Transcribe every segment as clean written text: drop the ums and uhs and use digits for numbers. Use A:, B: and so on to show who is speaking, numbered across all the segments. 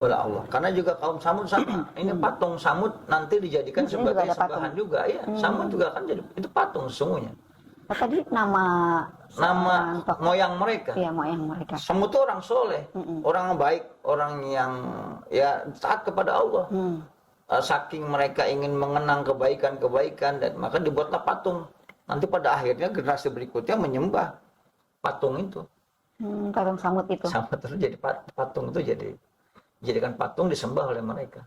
A: oleh Allah. Karena juga kaum Samud sama. Ini patung Samud nanti dijadikan sebagai sembahan juga. Ya, Samud juga kan jadi itu patung sesungguhnya.
B: Tadi nama
A: moyang mereka.
B: Iya, moyang mereka.
A: Samud itu orang soleh, orang baik, orang yang ya taat kepada Allah. Saking mereka ingin mengenang kebaikan-kebaikan dan maka dibuatlah patung. Nanti pada akhirnya generasi berikutnya menyembah patung itu.
B: Patung Samud itu.
A: Samud itu jadi patung itu jadikan patung disembah oleh mereka.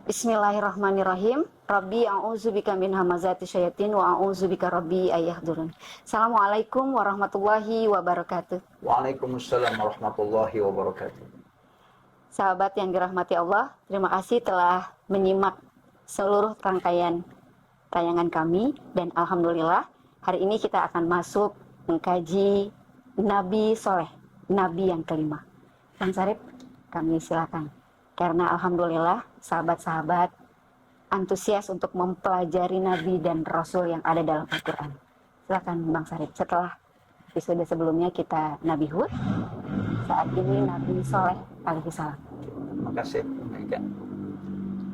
B: Bismillahirrahmanirrahim. Rabbi a'udzubika min hamazati syayatin wa a'udzubika rabbi ayahdurun. Assalamualaikum warahmatullahi wabarakatuh.
A: Waalaikumsalam warahmatullahi wabarakatuh.
B: Sahabat yang dirahmati Allah, terima kasih telah menyimak seluruh rangkaian tayangan kami dan alhamdulillah hari ini kita akan masuk mengkaji Nabi Soleh, Nabi yang kelima. Bang Sarip, kami silakan. Karena alhamdulillah sahabat-sahabat antusias untuk mempelajari Nabi dan Rasul yang ada dalam Al-Quran. Silakan Bang Sarip. Setelah episode sebelumnya kita Nabi Hud, saat ini Nabi Soleh alaihissalam.
A: Terima kasih.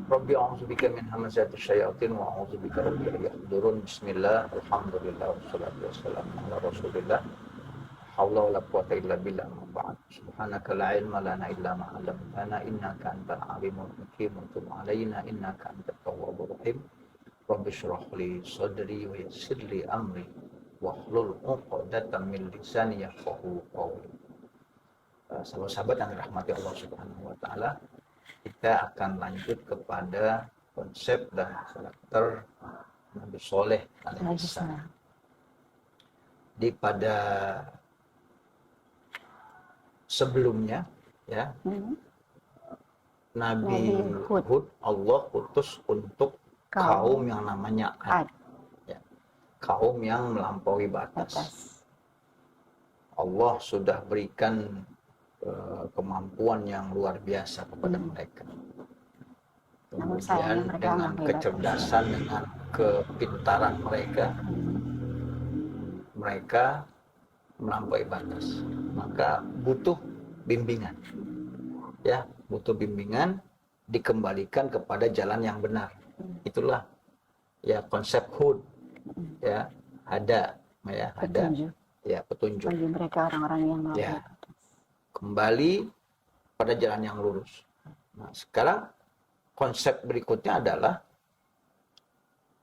A: Rabbi a'udzubika min hamazati syayatin wa a'udzubika rabbi yahdurun. Bismillah, alhamdulillah, wassalatu wassalamu ala rasulillah. Haula wala quwwata illa billah. Ba'd. Subhanaka la ilma lana illa ma 'allamtana innaka antal alimul hakim wa tub 'alaina innaka antat tawwabur rahim. Rabbi shrah li sadri wa yassir li amri wahlul 'uqdatam min lisani yafqahu qawli. Sahabat-sahabat yang dirahmati Allah Subhanahu wa taala, kita akan lanjut kepada konsep dan karakter Nabi Soleh alaihissalam. Pada sebelumnya ya, Nabi Hud Allah utus untuk kaum yang namanya Ad. Ya, kaum yang melampaui batas. Allah sudah berikan kemampuan yang luar biasa kepada mereka. Kemudian dengan kecerdasan, dengan kepintaran mereka melampaui batas. Maka butuh bimbingan. Ya, butuh bimbingan, dikembalikan kepada jalan yang benar. Itulah ya konsep Hud. Ya, ada petunjuk.
B: Bagi mereka orang-orang yang melampaui batas.
A: Kembali pada jalan yang lurus. Nah, sekarang konsep berikutnya adalah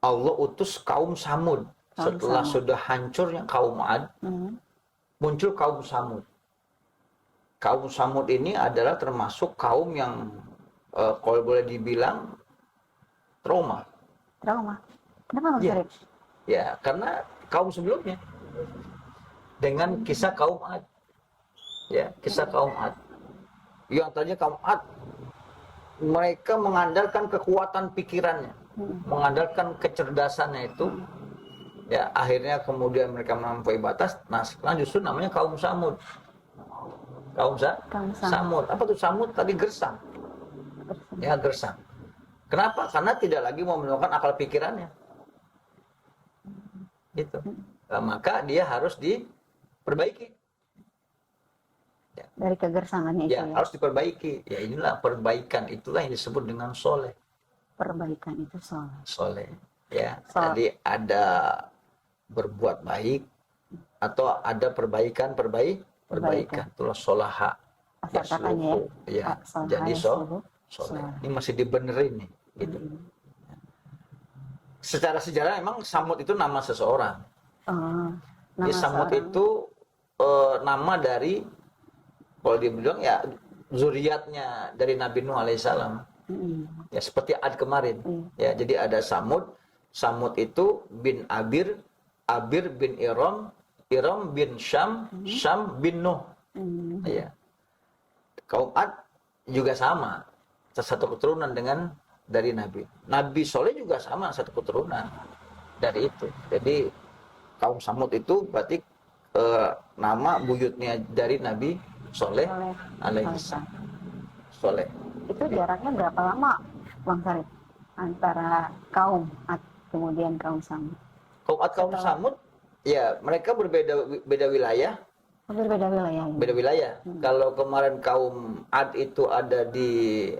A: Allah utus kaum Samud. Setelah sudah hancurnya kaum Ad, muncul kaum Samud. Kaum Samud ini adalah termasuk kaum yang kalau boleh dibilang trauma.
B: Kenapa Bang Sarip?
A: Ya, karena kaum sebelumnya dengan kisah kaum Ad. Ya, kisah kaum Ad. Yang tadinya kaum Ad mereka mengandalkan kekuatan pikirannya, mengandalkan kecerdasannya itu. Ya, akhirnya kemudian mereka melampaui batas. Nah, sekarang justru namanya kaum Samud. Kaum Samud. Apa tuh Samud? Tadi gersang. Ya, gersang. Kenapa? Karena tidak lagi mau menggunakan akal pikirannya. Gitu. Nah, maka dia harus diperbaiki. Ya.
B: Dari kegersangannya itu
A: ya, harus diperbaiki. Ya, inilah perbaikan, itulah yang disebut dengan soleh.
B: Perbaikan itu
A: Soleh. Ya, jadi ada berbuat baik atau ada perbaikan. Itulah solaha. Ya, jadi soleh. Ini masih dibenerin nih, gitu. Secara sejarah memang Samud itu nama seseorang. Jadi Samud itu nama dari, kalau dibilang ya zuriatnya dari Nabi Nuh alaihissalam. Ya seperti Ad kemarin. Ya, jadi ada Samud. Samud itu bin Abir bin Iram bin Syam bin Nuh. Ya. Kaum Ad juga sama, satu keturunan dari Nabi. Nabi Soleh juga sama, satu keturunan dari itu. Jadi kaum Samud itu berarti nama buyutnya dari Nabi Soleh alaihissalam. Soleh.
B: Itu jaraknya berapa lama Bang Sarip antara kaum Ad kemudian kaum Samud?
A: Kaum Ad kaum Samud Ya, mereka beda wilayah.
B: Berbeda wilayah.
A: Beda wilayah. Kalau kemarin kaum Ad itu ada di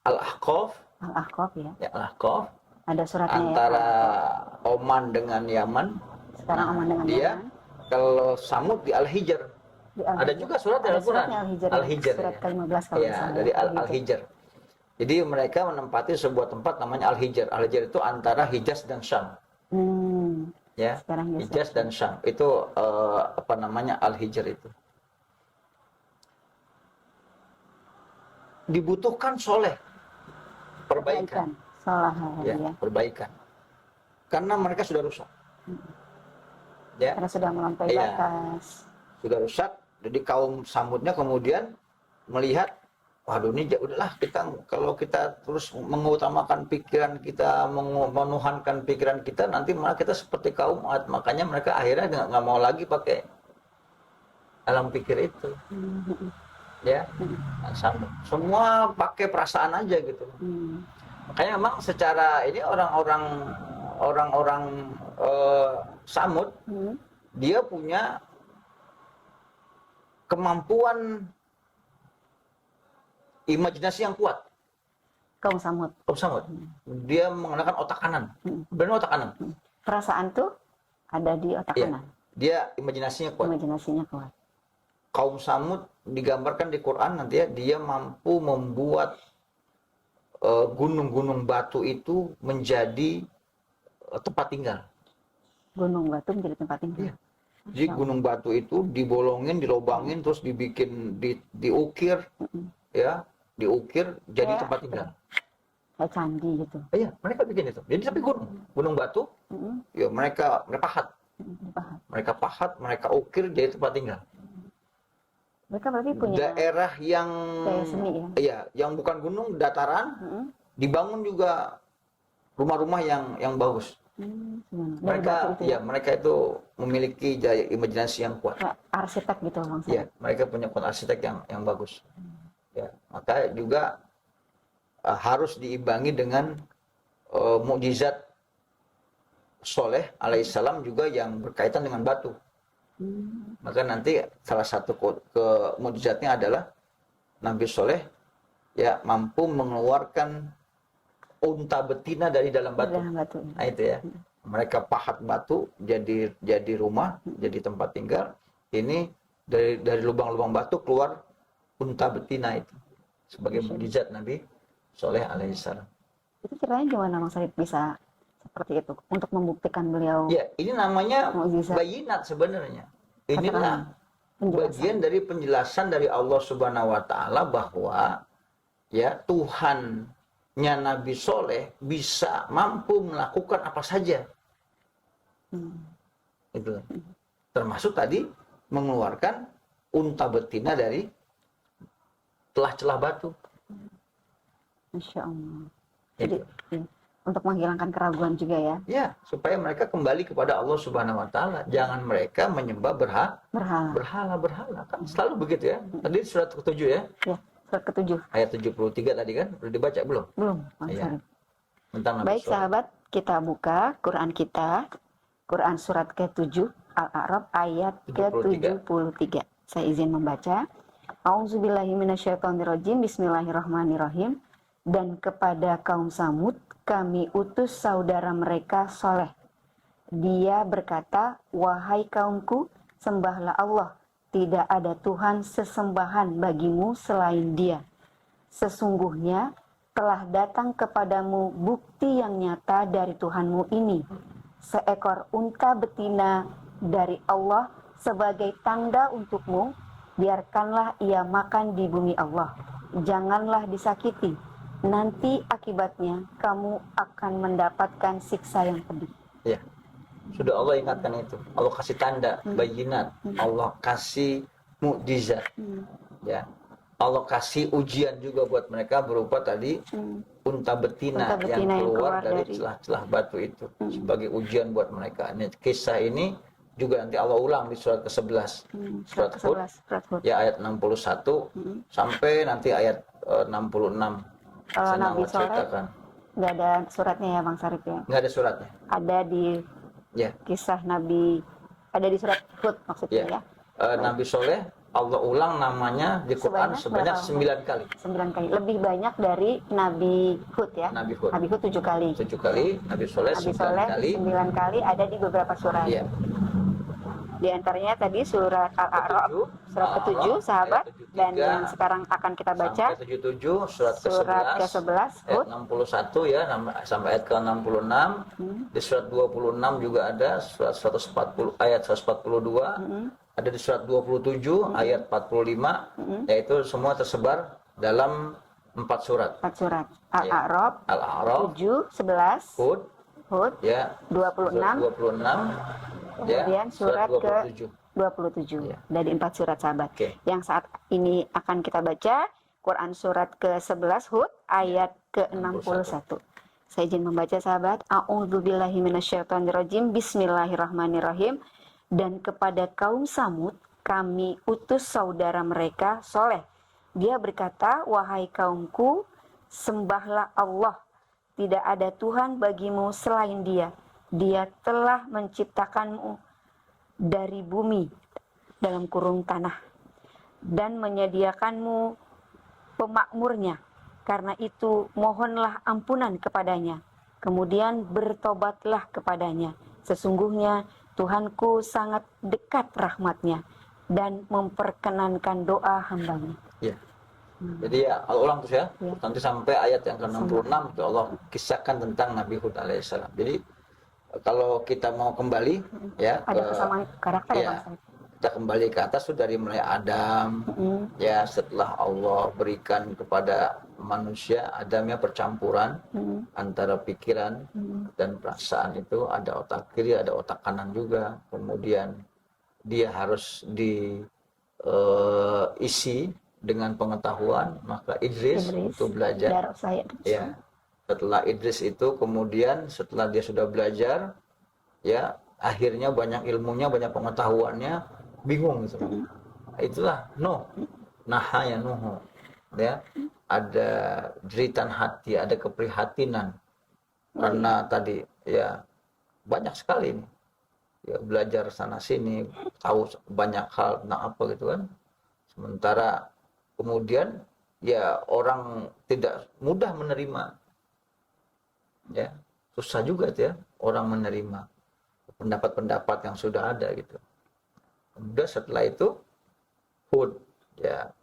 A: Al-Ahqaf.
B: Al-Ahqaf ya.
A: Ya, Al-Ahqaf.
B: Ada suratnya
A: Antara
B: ya.
A: Oman dengan Yaman.
B: Sekarang Oman dengan
A: dia,
B: Yaman.
A: Kalau Samud di Al-Hijr. Ada juga surat Al-Quran.
B: Al-Hijr. Surat ke-15 kalau
A: ya, dari Al-Hijr. Jadi mereka menempati sebuah tempat namanya Al-Hijr. Al-Hijr itu antara Hijaz dan Syam. Ya, Hijaz dan Syam. Itu Al-Hijr itu. Dibutuhkan soleh. Perbaikan. Ya, perbaikan. Karena mereka sudah rusak. Ya.
B: Karena sudah melampaui batas.
A: Sudah rusak. Jadi kaum Samudnya kemudian melihat, waduh ini udahlah, kalau kita terus mengutamakan pikiran kita, menuhankan pikiran kita, nanti malah kita seperti kaum Ad. Makanya mereka akhirnya nggak mau lagi pakai alam pikir itu. Ya, semua pakai perasaan aja gitu. Makanya memang secara ini orang-orang Samud, dia punya kemampuan imajinasi yang kuat.
B: Kaum Samud.
A: Dia menggunakan otak kanan. Benar otak kanan.
B: Perasaan tuh ada di otak kanan.
A: Dia imajinasinya kuat. Kaum Samud digambarkan di Quran nanti ya, dia mampu membuat gunung-gunung batu itu menjadi tempat tinggal.
B: Gunung batu menjadi tempat tinggal.
A: Jadi gunung batu itu dibolongin, dilobangin, terus dibikin, diukir, ya, diukir jadi tempat tinggal.
B: Kayak candi gitu.
A: Iya, mereka bikin itu. Jadi tapi gunung batu, ya mereka pahat. Mereka ukir jadi tempat tinggal.
B: Mereka berarti punya
A: daerah yang
B: seni, ya?
A: Iya, yang bukan gunung, dataran, dibangun juga rumah-rumah yang bagus. Mereka itu memiliki daya imajinasi yang kuat.
B: Arsitek gitu Bang.
A: Iya, mereka punya kuat arsitek yang bagus. Ya, maka juga harus diimbangi dengan mukjizat Soleh alaihissalam juga yang berkaitan dengan batu. Maka nanti salah satu mukjizatnya adalah Nabi Soleh ya mampu mengeluarkan unta betina dari dalam batu. Nah itu ya. Mereka pahat batu jadi rumah, jadi tempat tinggal. Ini dari lubang-lubang batu keluar unta betina itu sebagai mukjizat Nabi Soleh alaihissalam.
B: Itu ceritanya gimana Bang Syarif bisa seperti itu untuk membuktikan beliau?
A: Ya, ini namanya bayinat sebenarnya. Inilah bagian dari penjelasan dari Allah Subhanahu wa taala bahwa ya Tuhannya Nabi Soleh bisa mampu melakukan apa saja. Itu. Termasuk tadi mengeluarkan unta betina dari celah-celah batu.
B: Masya Allah. Jadi untuk menghilangkan keraguan juga ya.
A: Ya, supaya mereka kembali kepada Allah Subhanahu wa taala. Jangan mereka menyembah berhala. Kan selalu begitu ya. Tadi surat ke-7 ya?
B: Ya, surat ke-7.
A: Ayat 73 tadi kan? Udah dibaca belum?
B: Belum,
A: ya.
B: Baik sahabat, kita buka Quran kita. Quran surat ke-7 Al-A'raf ayat ke-73. Saya izin membaca. A'udzubillahi minasyaitonirrajim. Bismillahirrahmanirrahim. Dan kepada kaum Samud kami utus saudara mereka Soleh. Dia berkata, wahai kaumku, sembahlah Allah. Tidak ada Tuhan sesembahan bagimu selain Dia. Sesungguhnya telah datang kepadamu bukti yang nyata dari Tuhanmu ini. Seekor unta betina dari Allah sebagai tanda untukmu. Biarkanlah ia makan di bumi Allah. Janganlah disakiti. Nanti akibatnya kamu akan mendapatkan siksa yang pedih.
A: Ya, sudah Allah ingatkan itu. Allah kasih tanda, bayinat. Allah kasih mukjizat. Ya, Allah kasih ujian juga buat mereka berupa tadi unta betina yang keluar dari celah-celah batu itu sebagai ujian buat mereka. Ini kisah ini juga nanti Allah ulang di surat ke-11. Surat Hud, ya ayat 61 sampai nanti ayat 66.
B: Kalau Nabi Soleh nggak ada suratnya ya Bang Syarif ya?
A: Nggak ada suratnya.
B: Ada di kisah Nabi Ada di surat Hud maksudnya ya.
A: Nabi Soleh Allah ulang namanya di Quran sebanyak 9 kali.
B: 9 kali. Lebih banyak dari Nabi Hud ya.
A: Nabi Hud.
B: Nabi Hud 7 kali.
A: 7 kali, Nabi Soleh 9 kali.
B: 9 kali ada di beberapa surat.
A: Iya.
B: Di antaranya tadi surat Al-A'raf, surat ke-7 sahabat, dan yang sekarang akan kita baca
A: sampai 77, surat
B: ke-11
A: ayat 61 ya, sampai ayat ke-66. Di surat 26 juga ada, surat 140 ayat 142. Ada di surat 27 ayat 45, yaitu semua tersebar dalam 4 surat.
B: 4 surat. Al-A'raf, 7, 11, Hud,
A: ya,
B: 26, kemudian surat ke-27
A: ya.
B: dari 4 surat sahabat.
A: Okay.
B: Yang saat ini akan kita baca Quran surat ke-11 Hud ayat ke-61. Saya izin membaca sahabat. A'udzubillahi minasyaitonirrajim. Bismillahirrahmanirrahim. Dan kepada kaum Samud kami utus saudara mereka Soleh. Dia berkata, wahai kaumku, sembahlah Allah. Tidak ada Tuhan bagimu selain Dia. Dia telah menciptakanmu dari bumi dalam kurung tanah dan menyediakanmu pemakmurnya. Karena itu mohonlah ampunan kepadanya. Kemudian bertobatlah kepadanya. Sesungguhnya Tuhanku sangat dekat rahmatnya dan memperkenankan doa hambanya.
A: Ya. Jadi ya Allah ulang terus ya. Nanti sampai ayat yang ke-66 itu Allah kisahkan tentang Nabi Hud alaihissalam. Jadi kalau kita mau kembali ya
B: ada kesamaan karakter ya, Bang.
A: Kita kembali ke atas tuh dari mulai Adam ya, setelah Allah berikan kepada manusia, Adamnya percampuran antara pikiran dan perasaan, itu ada otak kiri, ada otak kanan juga. Kemudian dia harus diisi dengan pengetahuan, maka Idris untuk belajar. Ya. Setelah Idris itu kemudian setelah dia sudah belajar ya, akhirnya banyak ilmunya, banyak pengetahuannya, bingung gitu. Itulah Nuh. Nahaya Nuh. Ya. Ada jeritan hati, ada keprihatinan. Karena tadi ya banyak sekali nih. Ya, belajar sana sini, tahu banyak hal tentang apa gitu kan. Sementara kemudian ya orang tidak mudah menerima. Ya, susah juga ya orang menerima pendapat-pendapat yang sudah ada gitu. Kemudian setelah itu Hud, ya,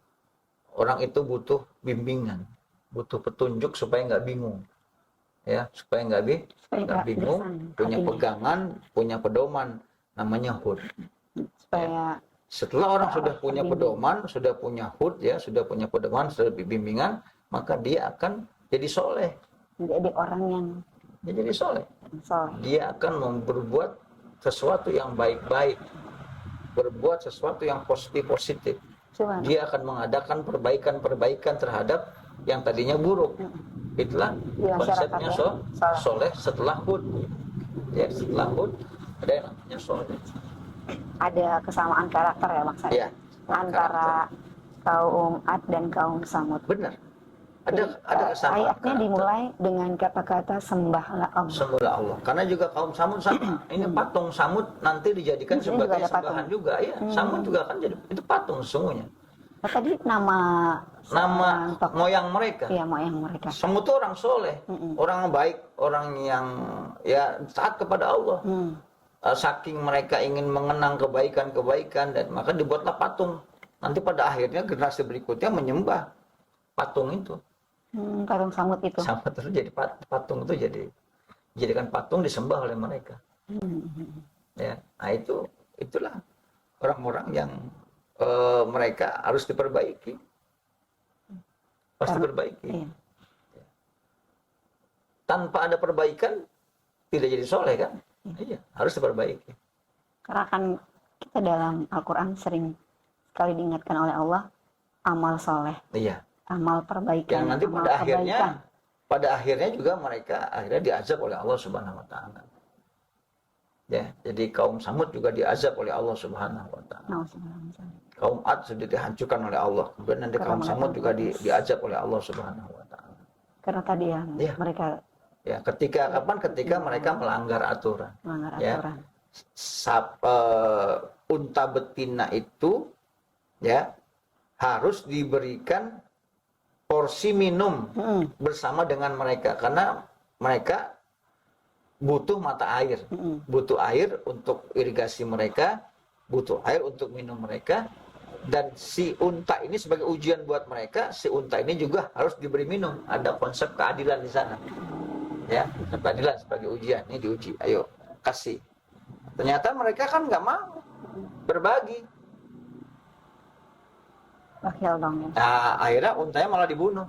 A: orang itu butuh bimbingan, butuh petunjuk supaya nggak bingung, ya, supaya nggak bingung, punya pegangan, punya pedoman, namanya Hud.
B: Supaya
A: setelah orang sudah punya pedoman, sudah punya Hud, ya, sudah punya pedoman, sudah bimbingan, maka dia akan jadi soleh.
B: Jadi orang yang
A: dia jadi soleh. Dia akan berbuat sesuatu yang baik-baik, berbuat sesuatu yang positif-positif. Dia akan mengadakan perbaikan-perbaikan terhadap yang tadinya buruk. Itulah konsepnya soleh setelah Hud. Ya, setelah Hud ada yang namanya soleh.
B: Ada kesamaan karakter ya Bang Syarif,
A: ya,
B: antara kaum Ad dan kaum Samud.
A: Benar. Ada kesamaan.
B: Ayatnya dimulai dengan kata-kata sembahlah Allah.
A: Sembahlah Allah. Karena juga kaum Samud sama. Ini patung Samud nanti dijadikan sebagai sembahan juga. Ya, Samud juga akan jadi itu patung sesungguhnya.
B: Nah, tadi nama
A: moyang mereka.
B: Iya, moyang mereka.
A: Samud itu orang soleh, orang baik, orang yang ya taat kepada Allah. Saking mereka ingin mengenang kebaikan-kebaikan, dan maka dibuatlah patung. Nanti pada akhirnya generasi berikutnya menyembah patung itu.
B: Patung Samud itu.
A: Samud itu jadi patung itu dijadikan patung disembah oleh mereka. Ya, nah itulah orang-orang yang mereka harus diperbaiki. Pasti diperbaiki. Iya. Tanpa ada perbaikan tidak jadi soleh kan? Iya, harus diperbaiki.
B: Karena kan kita dalam Al-Quran sering sekali diingatkan oleh Allah amal soleh.
A: Iya.
B: Amal perbaikan.
A: Yang nanti pada akhirnya juga mereka akhirnya diazab oleh Allah Subhanahu Wa Taala. Ya, jadi kaum Samud juga diazab oleh Allah Subhanahu Wa Taala. Kaum Ad sudah dihancurkan oleh Allah. Kemudian nanti kaum Samud juga diazab oleh Allah Subhanahu Wa Taala.
B: Karena tadi mereka.
A: Ya, ketika mereka melanggar aturan.
B: Aturan.
A: unta betina itu ya harus diberikan porsi minum bersama dengan mereka, karena mereka butuh mata air, butuh air untuk irigasi mereka, butuh air untuk minum mereka, dan si unta ini sebagai ujian buat mereka, si unta ini juga harus diberi minum. Ada konsep keadilan di sana, ya, konsep keadilan sebagai ujian. Ini diuji, ayo kasih. Ternyata mereka kan nggak mau berbagi.
B: Bakhil dong ya.
A: Nah, akhirnya untanya malah dibunuh.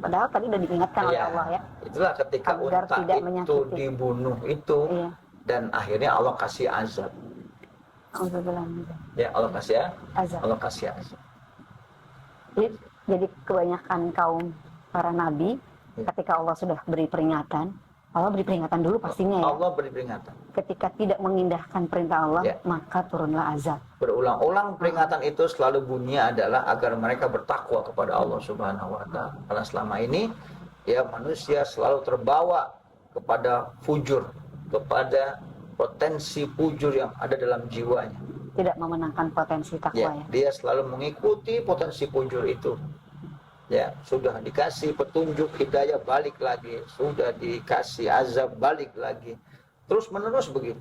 B: Padahal tadi udah diingatkan oleh Allah ya.
A: Itulah ketika
B: agar
A: unta
B: tidak
A: itu
B: menyakiti.
A: dibunuh itu, dan akhirnya Allah kasih azab. Ya, Allah kasih azab. Allah kasih azab.
B: Jadi kebanyakan kaum para nabi ketika Allah sudah beri peringatan, Allah beri peringatan dulu pastinya ya.
A: Allah beri peringatan.
B: Ketika tidak mengindahkan perintah Allah, maka turunlah azab.
A: Berulang-ulang peringatan itu selalu bunyinya adalah agar mereka bertakwa kepada Allah Subhanahu wa taala. Karena selama ini ya manusia selalu terbawa kepada fujur, kepada potensi fujur yang ada dalam jiwanya.
B: Tidak memenangkan potensi takwa ya.
A: Dia selalu mengikuti potensi fujur itu. Ya, sudah dikasih petunjuk hidayah balik lagi, sudah dikasih azab balik lagi. Terus menerus begitu.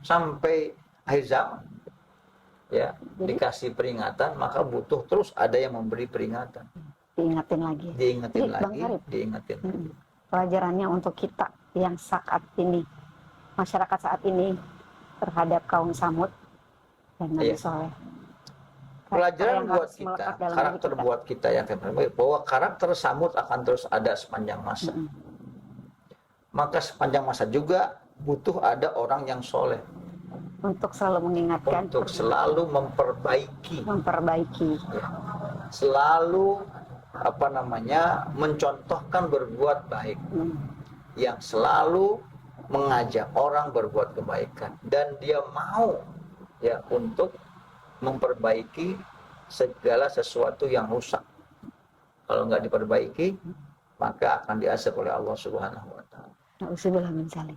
A: Sampai akhir zaman. Ya, dikasih peringatan, maka butuh terus ada yang memberi peringatan.
B: Diingatin lagi.
A: Diingatin lagi, diingatin.
B: Pelajarannya untuk kita yang saat ini, masyarakat saat ini terhadap kaum Samud dan Nabi Soleh.
A: Pelajaran buat kita, karakter buat kita yang bahwa karakter Samud akan terus ada sepanjang masa. Maka sepanjang masa juga butuh ada orang yang soleh
B: untuk selalu mengingatkan,
A: untuk selalu memperbaiki,
B: ya.
A: Selalu mencontohkan berbuat baik, yang selalu mengajak orang berbuat kebaikan, dan dia mau ya untuk memperbaiki segala sesuatu yang rusak. Kalau nggak diperbaiki, maka akan diazab oleh Allah Subhanahu wa taala.
B: Nauzubillah min dzalik.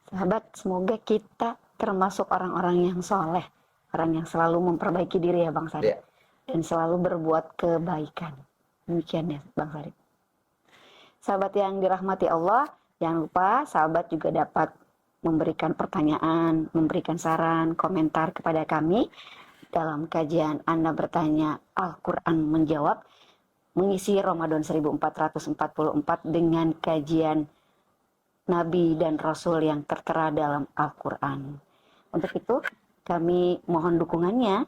B: Sahabat, semoga kita termasuk orang-orang yang soleh, orang yang selalu memperbaiki diri ya Bang Sarip, dan selalu berbuat kebaikan. Demikian ya Bang Sarip. Sahabat yang dirahmati Allah, jangan lupa sahabat juga dapat memberikan pertanyaan, memberikan saran, komentar kepada kami dalam kajian Anda Bertanya Al-Quran Menjawab, mengisi Ramadan 1444 dengan kajian Nabi dan Rasul yang tertera dalam Al-Quran. Untuk itu, kami mohon dukungannya.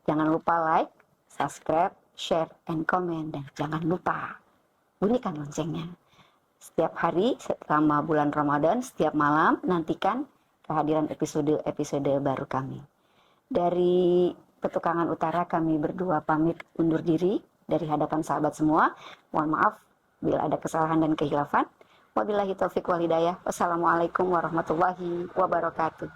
B: Jangan lupa like, subscribe, share, and comment. Dan jangan lupa bunyikan loncengnya. Setiap hari selama bulan Ramadan, setiap malam, nantikan kehadiran episode baru kami. Dari Petukangan Utara kami berdua pamit undur diri dari hadapan sahabat semua. Mohon maaf bila ada kesalahan dan kehilafan. Wabillahi taufiq wal hidayah. Wassalamualaikum warahmatullahi wabarakatuh.